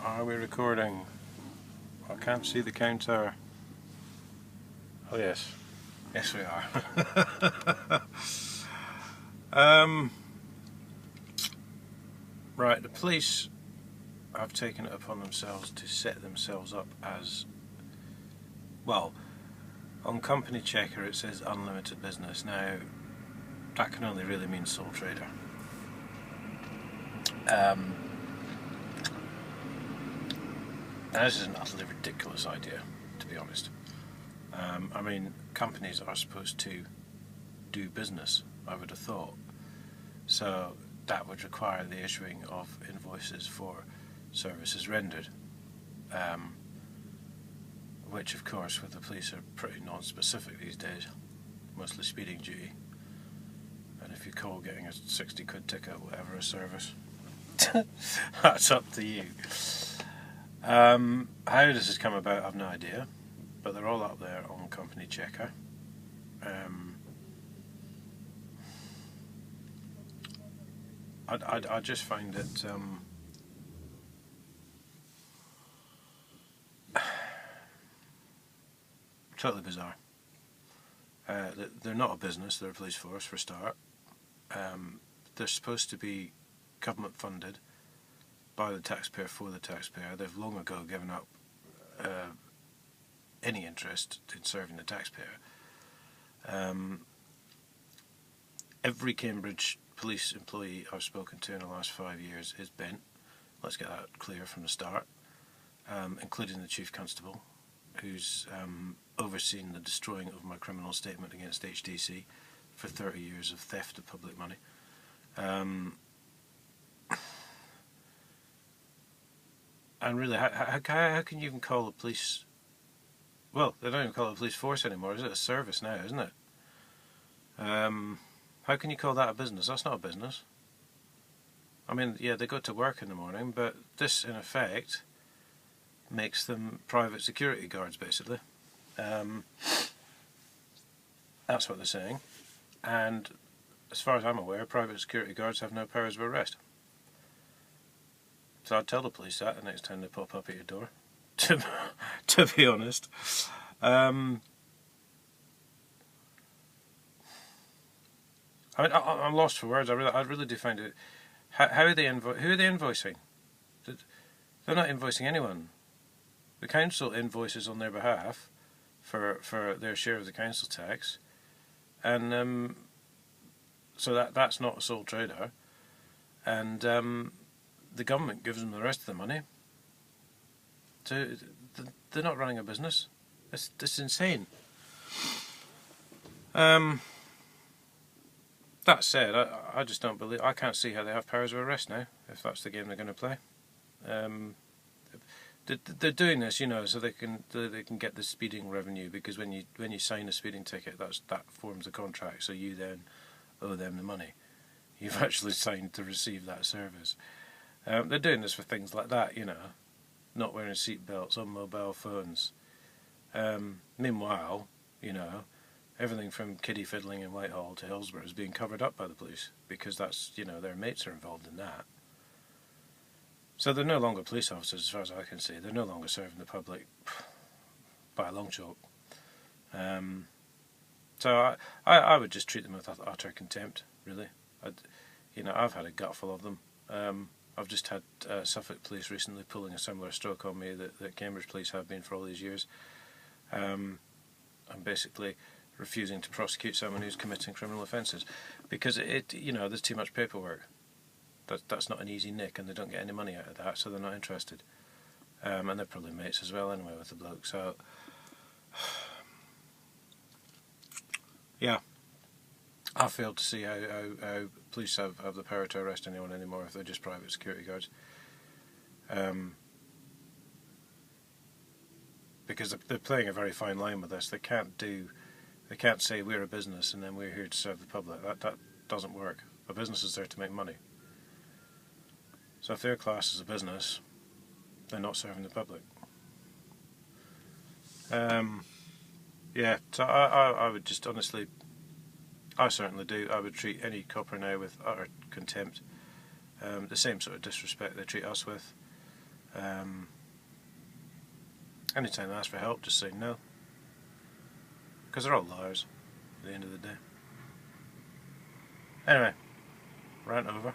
Are we recording? I can't see the counter. Oh yes. Yes we are. Right, the police have taken it upon themselves to set themselves up as, well, on Company Checker it says unlimited business. Now, that can only really mean sole trader. Now, this is an utterly ridiculous idea, to be honest. I mean, companies are supposed to do business, I would have thought. So that would require the issuing of invoices for services rendered, which of course with the police are pretty non-specific these days, mostly speeding duty, and if you call getting a 60 quid ticket, whatever, a service, that's up to you. How this has come about I've no idea, but they're all up there on Company Checker. I just find it totally bizarre. They're not a business, they're a police force for a start. They're supposed to be government funded by the taxpayer for the taxpayer. They've long ago given up any interest in serving the taxpayer. Every Cambridge police employee I've spoken to in the last 5 years is bent. Let's get that clear from the start, including the Chief Constable, who's overseen the destroying of my criminal statement against HDC for 30 years of theft of public money. And really, how can you even call the police? Well, they don't even call it a police force anymore. Is it a service now, isn't it? How can you call that a business? That's not a business. I mean, yeah, they go to work in the morning, but this, in effect, makes them private security guards, basically. That's what they're saying. And as far as I'm aware, private security guards have no powers of arrest. So I'd tell the police that the next time they pop up at your door, to be honest. I mean, I'm lost for words. I really do find it. How are they who are they invoicing? They're not invoicing anyone. The council invoices on their behalf for their share of the council tax, and so that's not a sole trader, and the government gives them the rest of the money. So they're not running a business. It's insane. That said, I just don't believe. I can't see how they have powers of arrest now, if that's the game they're going to play. They're doing this, you know, so they can get the speeding revenue, because when you sign a speeding ticket, that forms the contract. So you then owe them the money. You've actually signed to receive that service. They're doing this for things like that, you know, not wearing seat belts on mobile phones. Meanwhile, you know, everything from kiddie fiddling in Whitehall to Hillsborough is being covered up by the police, because that's, you know, their mates are involved in that. So they're no longer police officers, as far as I can see. They're no longer serving the public by a long chalk. So I would just treat them with utter contempt, really. I've had a gutful of them. I've just had Suffolk Police recently pulling a similar stroke on me that Cambridge Police have been for all these years. I'm basically refusing to prosecute someone who's committing criminal offences, because there's too much paperwork. That's not an easy nick, and they don't get any money out of that, so they're not interested. And they're probably mates as well anyway with the bloke. So yeah, I fail to see how police have the power to arrest anyone anymore if they're just private security guards. Because they're playing a very fine line with this. They can't say we're a business and then we're here to serve the public. That doesn't work. A business is there to make money. So if they're classed as a business, they're not serving the public. Yeah, so I would just honestly, I certainly do, I would treat any copper now with utter contempt, the same sort of disrespect they treat us with. Anytime they ask for help, just say no. Because they're all liars at the end of the day. Anyway, rant over.